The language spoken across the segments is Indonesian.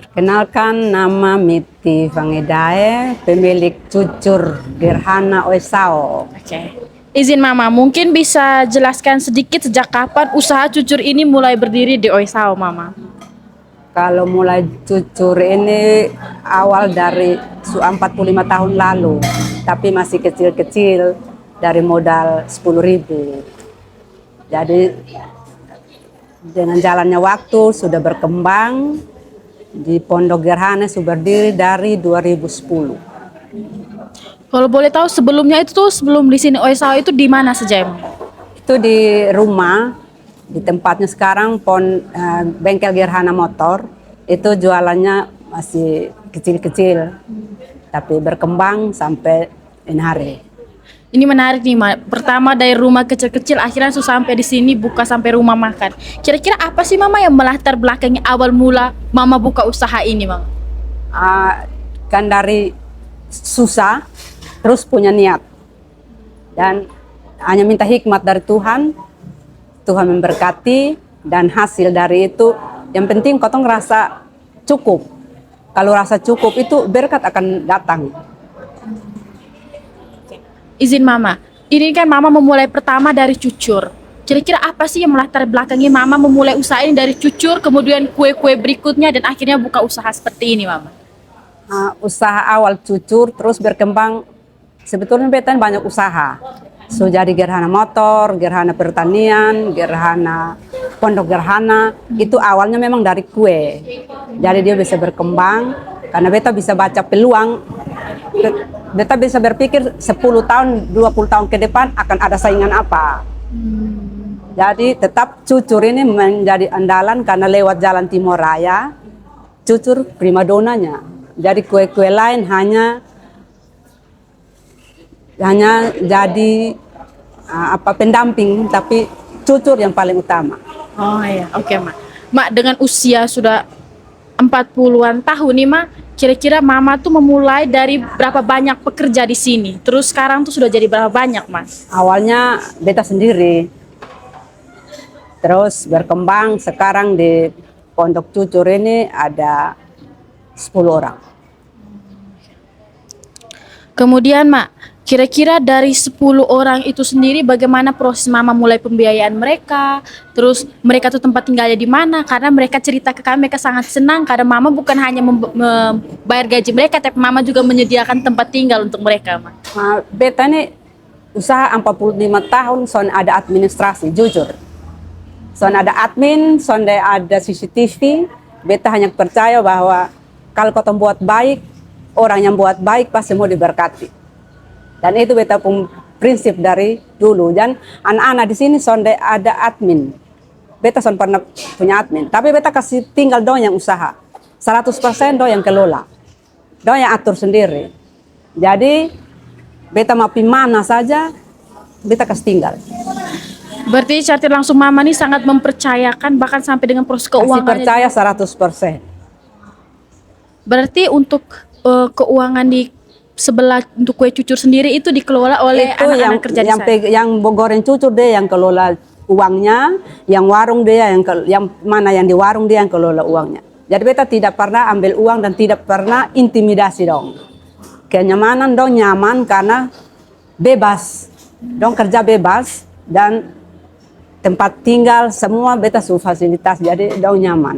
Kenalkan, nama Miti Vangedae, pemilik Cucur Gerhana Oesao. Oke. Izin Mama, mungkin bisa jelaskan sedikit sejak kapan usaha cucur ini mulai berdiri di Oesao, Mama? Kalau mulai cucur ini awal dari 45 tahun lalu, tapi masih kecil-kecil dari modal 10.000. Jadi dengan jalannya waktu sudah berkembang. Di Pondok Gerhana sudah berdiri dari 2010. Kalau boleh tahu sebelumnya itu tuh sebelum di sini Oesao itu di mana saja, Mama? Itu di rumah, di tempatnya sekarang bengkel Gerhana motor. Itu jualannya masih kecil-kecil, tapi berkembang sampai ini hari. Ini menarik nih, Ma. Pertama dari rumah kecil-kecil, akhirnya sampai di sini buka sampai rumah makan. Kira-kira apa sih Mama yang melatar belakangi awal mula Mama buka usaha ini, Mama? Kan dari susah, terus punya niat. Dan hanya minta hikmat dari Tuhan, Tuhan memberkati, dan hasil dari itu, yang penting kau ngerasa cukup. Kalau rasa cukup itu berkat akan datang. Izin Mama, ini kan Mama memulai pertama dari cucur. Kira-kira apa sih yang melatar belakangi Mama memulai usaha ini dari cucur, kemudian kue-kue berikutnya, dan akhirnya buka usaha seperti ini, Mama? Usaha awal cucur, terus berkembang. Sebetulnya betan banyak usaha. So jadi Gerhana motor, Gerhana pertanian, Gerhana Pondok Gerhana, itu awalnya memang dari kue. Jadi dia bisa berkembang, karena beta bisa baca peluang. Beta bisa berpikir 10 tahun, 20 tahun ke depan akan ada saingan apa. Jadi tetap cucur ini menjadi andalan karena lewat jalan Timur Raya, cucur primadonanya. Jadi kue-kue lain hanya jadi pendamping, tapi cucur yang paling utama. Oh iya, oke, Ma. Mak, dengan usia sudah 40-an tahun nih, Ma, kira-kira Mama tuh memulai dari berapa banyak pekerja di sini? Terus sekarang tuh sudah jadi berapa banyak, Mas? Awalnya beta sendiri, terus berkembang sekarang di Pondok Cucur ini ada 10 orang. Kemudian, Mak, kira-kira dari 10 orang itu sendiri bagaimana proses Mama mulai pembiayaan mereka? Terus mereka tuh tempat tinggalnya di mana? Karena mereka cerita ke kami, mereka sangat senang karena Mama bukan hanya membayar gaji mereka, tapi Mama juga menyediakan tempat tinggal untuk mereka, Mak. Beta ini usaha 45 tahun, son ada administrasi, jujur. Son ada admin, son ada CCTV. Beta hanya percaya bahwa kalau kau buat baik, orang yang buat baik pasti mau diberkati. Dan itu beta pun prinsip dari dulu. Dan anak-anak di sini sonde ada admin. Beta son pernah punya admin, tapi beta kasih tinggal dong yang usaha. 100% dong yang kelola. Dong yang atur sendiri. Jadi beta mau pi mana saja, beta kasih tinggal. Berarti secara langsung Mama nih sangat mempercayakan bahkan sampai dengan proses Kasih keuangannya. percaya 100%. Berarti untuk keuangan di sebelah untuk kue cucur sendiri itu dikelola oleh Itu anak-anak kerja di sana. yang goreng cucur dia yang kelola uangnya, yang warung dia yang mana yang di warung dia yang kelola uangnya. Jadi beta tidak pernah ambil uang dan tidak pernah intimidasi dong. Kenyamanan dong nyaman karena bebas, dong kerja bebas dan tempat tinggal semua beta su fasilitas, jadi dong nyaman.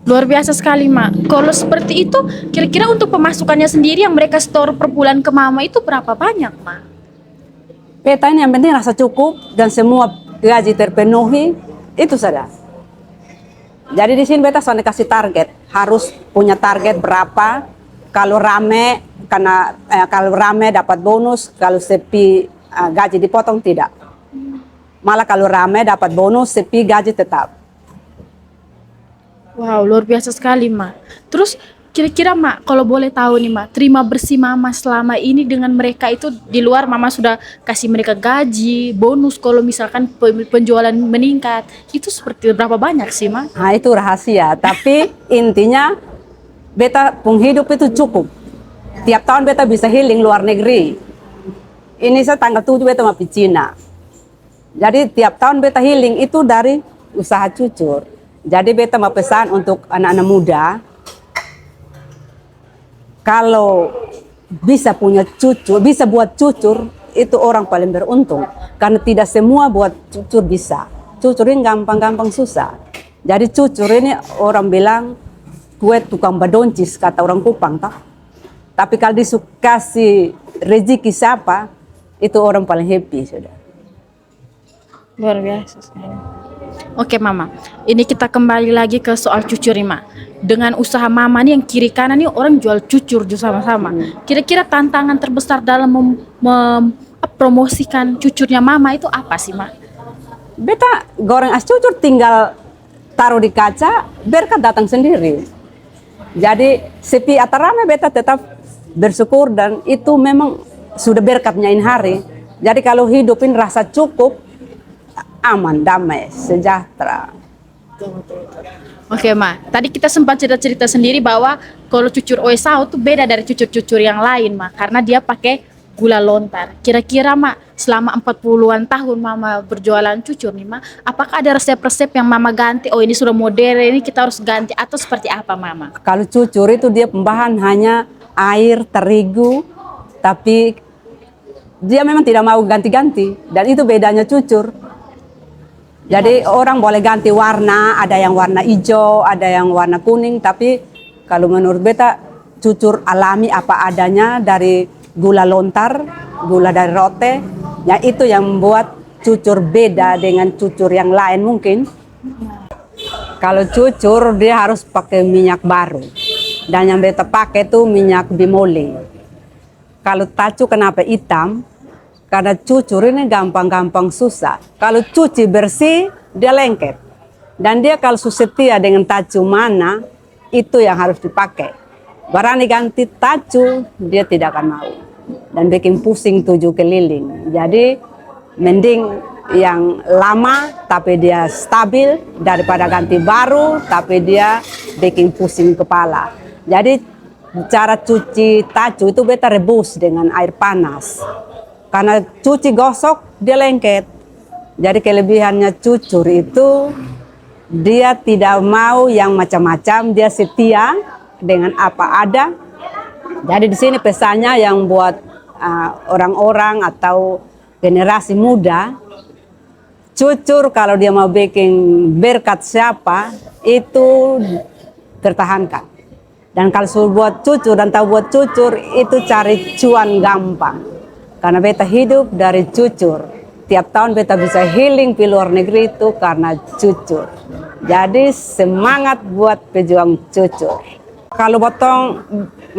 Luar biasa sekali, Mak. Kalau seperti itu, kira-kira untuk pemasukannya sendiri yang mereka store per bulan ke Mama itu berapa banyak, Mak? Beta ini yang penting rasa cukup dan semua gaji terpenuhi, itu saja. Jadi di sini beta soalnya kasih target, harus punya target berapa. Kalau rame, kalau rame dapat bonus, kalau sepi gaji dipotong tidak. Malah kalau rame dapat bonus, sepi gaji tetap. Wow, luar biasa sekali, Ma. Terus kira-kira, Ma, kalau boleh tahu nih, Ma, terima bersih Mama selama ini dengan mereka itu di luar Mama sudah kasih mereka gaji, bonus kalau misalkan penjualan meningkat. Itu seperti berapa banyak sih, Ma? Nah itu rahasia, tapi intinya beta pun hidup itu cukup. Tiap tahun beta bisa healing luar negeri. Ini saya tanggal 7 beta mau pergi Cina. Jadi tiap tahun beta healing itu dari usaha cucur. Jadi beta mau pesan untuk anak-anak muda, kalau bisa punya cucu, bisa buat cucur, itu orang paling beruntung. Karena tidak semua buat cucur bisa. Cucur ini gampang-gampang susah. Jadi cucur ini orang bilang kue tukang badoncis, kata orang Kupang toh. Tapi kalau dikasih rezeki siapa, itu orang paling happy sudah. Luar biasa sekali. Oke Mama, ini kita kembali lagi ke soal cucur nih Mak. Dengan usaha Mama nih yang kiri kanan nih orang jual cucur sama-sama. Kira-kira tantangan terbesar dalam mempromosikan cucurnya Mama itu apa sih Mak? Beta goreng es cucur tinggal taruh di kaca, berkat datang sendiri. Jadi sepi atau ramai beta tetap bersyukur dan itu memang sudah berkatnya ini hari. Jadi kalau hidupin rasa cukup, aman, damai, sejahtera. Oke Ma, tadi kita sempat cerita-cerita sendiri bahwa kalau cucur Oesau tuh beda dari cucur-cucur yang lain Ma, karena dia pakai gula lontar. Kira-kira Ma, selama 40-an tahun Mama berjualan cucur nih Ma, apakah ada resep-resep yang Mama ganti? Oh ini sudah modern, ini kita harus ganti atau seperti apa Mama? Kalau cucur itu dia pembahan hanya air, terigu, tapi dia memang tidak mau ganti-ganti. Dan itu bedanya cucur. Jadi orang boleh ganti warna, ada yang warna hijau, ada yang warna kuning. Tapi kalau menurut beta cucur alami apa adanya dari gula lontar, gula dari rote. Ya itu yang membuat cucur beda dengan cucur yang lain mungkin. Kalau cucur dia harus pakai minyak baru. Dan yang beta pakai itu minyak bimoli. Kalau tacu kenapa hitam? Karena cucur ini gampang-gampang susah. Kalau cuci bersih, dia lengket. Dan dia kalau setia dengan tacu mana, itu yang harus dipakai. Barang diganti tacu, dia tidak akan mau. Dan bikin pusing 7 keliling. Jadi, mending yang lama, tapi dia stabil, daripada ganti baru, tapi dia bikin pusing kepala. Jadi, cara cuci tacu itu beta rebus dengan air panas. Karena cuci gosok dia lengket. Jadi kelebihannya cucur itu dia tidak mau yang macam-macam, dia setia dengan apa ada. Jadi di sini pesannya yang buat orang-orang atau generasi muda, cucur kalau dia mau bikin berkat siapa itu pertahankan. Dan kalau suruh buat cucur dan tahu buat cucur itu cari cuan gampang. Karena beta hidup dari cucur. Tiap tahun beta bisa healing di luar negeri itu karena cucur. Jadi semangat buat pejuang cucur. Kalau potong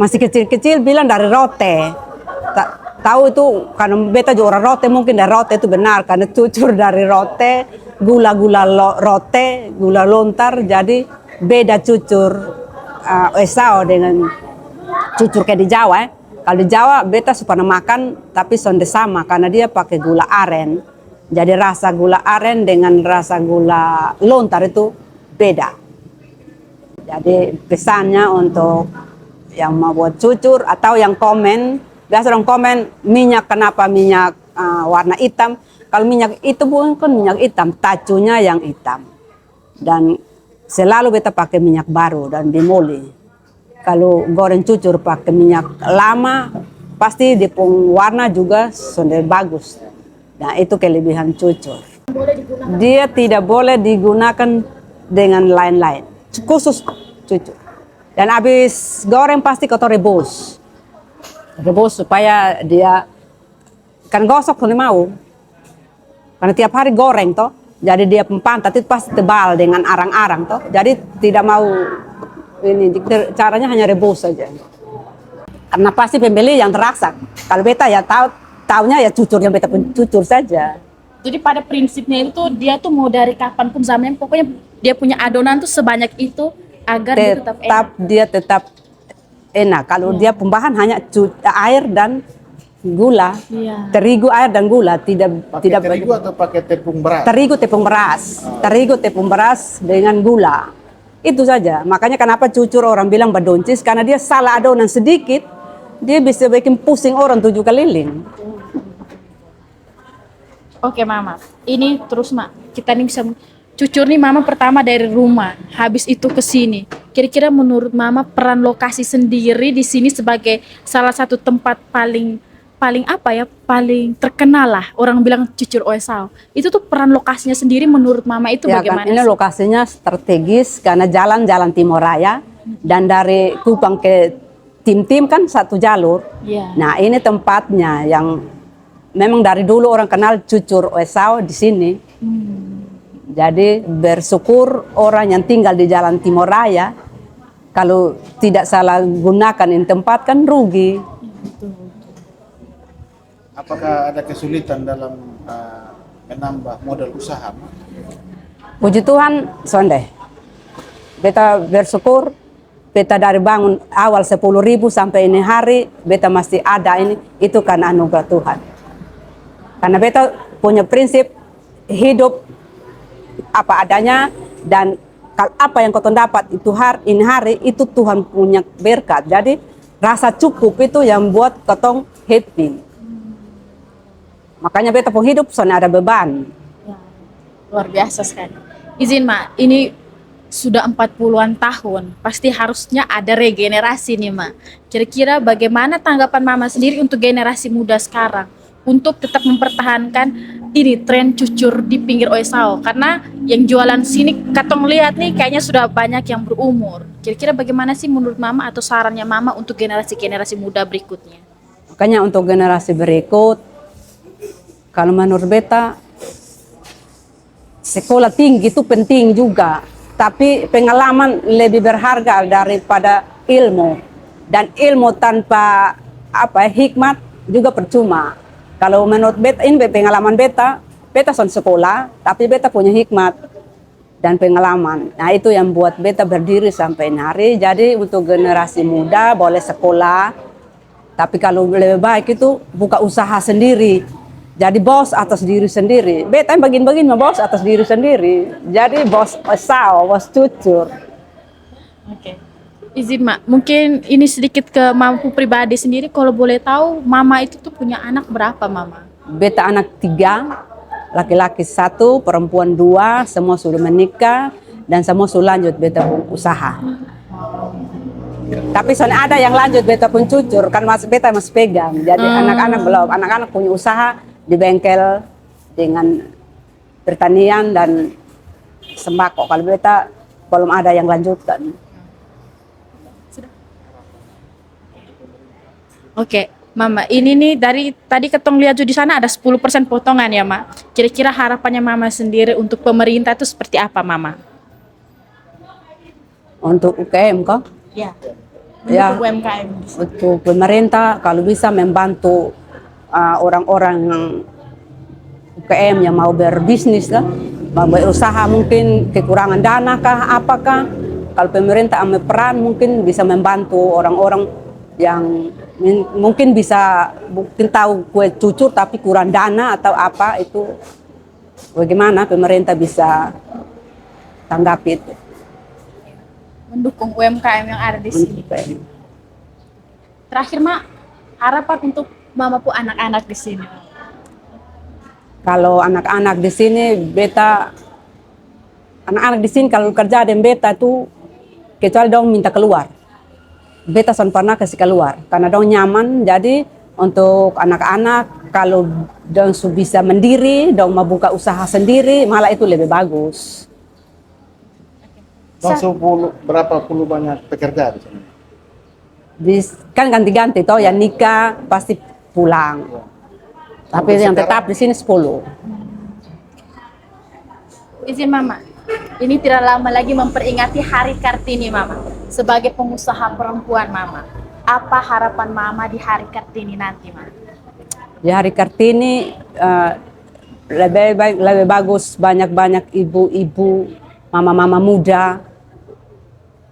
masih kecil-kecil bilang dari rote. Tahu itu karena beta juga orang rote, mungkin dari rote itu benar. Karena cucur dari rote, gula-gula rote, gula lontar. Jadi beda cucur Oesau dengan cucur kayak di Jawa. Kalau di Jawa beta suka makan tapi sonde sama karena dia pakai gula aren. Jadi rasa gula aren dengan rasa gula lontar itu beda. Jadi pesannya untuk yang mau buat cucur atau yang komen, biasa orang komen minyak kenapa minyak warna hitam. Kalau minyak itu bukan minyak hitam, tacunya yang hitam. Dan selalu beta pakai minyak baru dan bimoli. Kalau goreng cucur pakai minyak lama, pasti dipung warna juga sudah bagus. Nah itu kelebihan cucur. Dia tidak boleh digunakan dengan lain-lain, khusus cucur. Dan habis goreng pasti kotor rebus. Rebus supaya dia kan gosok kalau mau. Karena tiap hari goreng toh, jadi dia pantat itu pasti tebal dengan arang-arang toh. Jadi tidak mau ini caranya hanya rebus saja. Karena pasti pembeli yang terasa. Kalau beta ya taunya ya cucur yang beta pun cucur saja. Jadi pada prinsipnya itu dia tuh mau dari kapanpun zamannya pokoknya dia punya adonan tuh sebanyak itu agar dia tetap enak. Dia tetap enak. Kalau dia pembahan hanya air dan gula, terigu, air dan gula, tidak terigu atau pakai tepung beras? Terigu tepung beras dengan gula. Itu saja. Makanya kenapa cucur orang bilang badoncis, karena dia salah adonan sedikit, dia bisa bikin pusing orang 7 keliling. Oke Mama, ini terus Mak, kita nih bisa cucur nih mama pertama dari rumah, habis itu ke sini. Kira-kira menurut mama peran lokasi sendiri di sini sebagai salah satu tempat paling paling apa ya, paling terkenal lah orang bilang cucur Oesau. Itu tuh peran lokasinya sendiri menurut mama itu Ya bagaimana kan, ini sih? lokasinya strategis karena jalan-jalan Timur Raya dan dari Kupang ke Tim-Tim kan satu jalur. Iya. Nah ini tempatnya yang memang dari dulu orang kenal cucur Oesau di sini. Jadi bersyukur orang yang tinggal di Jalan Timur Raya, kalau tidak salah gunakan ini tempat kan rugi. Apakah ada kesulitan dalam menambah modal usaha? Puji Tuhan, sonde. Beta bersyukur, beta dari bangun awal 10.000 sampai ini hari, beta masih ada ini, itu karena anugerah Tuhan. Karena beta punya prinsip hidup apa adanya, dan apa yang kau dapat itu ini hari itu Tuhan punya berkat. Jadi rasa cukup itu yang buat ketong happy. Makanya beta pun hidup soalnya ada beban. Ya, luar biasa sekali. Izin Mak, ini sudah 40-an tahun, pasti harusnya ada regenerasi nih Mak. Kira-kira bagaimana tanggapan Mama sendiri untuk generasi muda sekarang? Untuk tetap mempertahankan ini tren cucur di pinggir Oesau. Karena yang jualan sini, katong lihat nih kayaknya sudah banyak yang berumur. Kira-kira bagaimana sih menurut Mama atau sarannya Mama untuk generasi-generasi muda berikutnya? Makanya untuk generasi berikut, kalau menurut beta, sekolah tinggi itu penting juga, tapi pengalaman lebih berharga daripada ilmu. Dan ilmu tanpa hikmat juga percuma. Kalau menurut beta, ini pengalaman beta son sekolah, tapi beta punya hikmat dan pengalaman. Nah itu yang buat beta berdiri sampai hari. Jadi untuk generasi muda boleh sekolah, tapi kalau lebih baik itu buka usaha sendiri. Jadi bos atas diri sendiri. Beta yang bagin-bagin bos atas diri sendiri. Jadi bos Oesau, bos cucur. Oke. Izin Mak, mungkin ini sedikit ke Mamaku pribadi sendiri. Kalau boleh tahu, Mama itu tuh punya anak berapa Mama? Beta anak 3, laki-laki 1, perempuan 2, semua sudah menikah dan semua sudah lanjut beta pun usaha. Tapi soalnya ada yang lanjut beta pun cucur, kan beta masih pegang. Jadi anak-anak belum, anak-anak punya usaha di bengkel dengan pertanian dan sembako. Kalau beta belum ada yang lanjutkan. Oke, Mama, ini nih dari tadi ketong lihat di sana ada 10% potongan ya, Mak. Kira-kira harapannya Mama sendiri untuk pemerintah itu seperti apa, Mama? Untuk UKM kok? Ya. Ya. Untuk UMKM. Untuk pemerintah kalau bisa membantu orang-orang yang UKM yang mau berbisnis lah, mau berusaha, mungkin kekurangan dana kah, apakah? Kalau pemerintah ambil peran mungkin bisa membantu orang-orang yang mungkin bisa tahu kue cucur tapi kurang dana atau apa, itu bagaimana pemerintah bisa tanggapi itu. Mendukung UMKM yang ada di sini. Terakhir, Mak, harapan untuk Mama pu anak-anak di sini. Kalau anak-anak di sini, anak-anak di sini kalau kerja dengan beta tuh kecuali dong minta keluar. Beta son pernah kasih keluar karena dong nyaman. Jadi untuk anak-anak kalau dong bisa mandiri, dong mau buka usaha sendiri, malah itu lebih bagus. Langsung berapa puluh banyak pekerja di sini? Kan ganti-ganti toh, yang nikah pasti pulang. Tapi Untuk yang sekarang? tetap di sini 10. Izin Mama, ini tidak lama lagi memperingati Hari Kartini Mama. Sebagai pengusaha perempuan Mama, apa harapan Mama di Hari Kartini nanti, Mama? Di Hari Kartini lebih bagus banyak-banyak ibu-ibu, mama-mama muda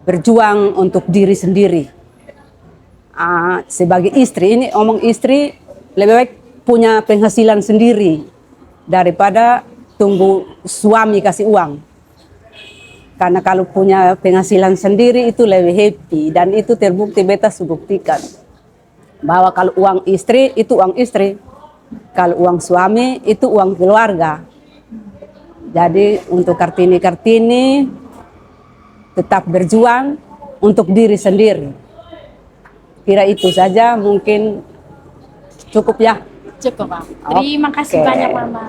berjuang untuk diri sendiri. Sebagai istri, ini omong istri lebih baik punya penghasilan sendiri daripada tunggu suami kasih uang. Karena kalau punya penghasilan sendiri itu lebih happy, dan itu terbukti beta buktikan bahwa kalau uang istri itu uang istri, kalau uang suami itu uang keluarga. Jadi untuk Kartini tetap berjuang untuk diri sendiri. Kira itu saja, mungkin cukup ya. Cukup, Mama. Terima kasih Oke. banyak, Mama.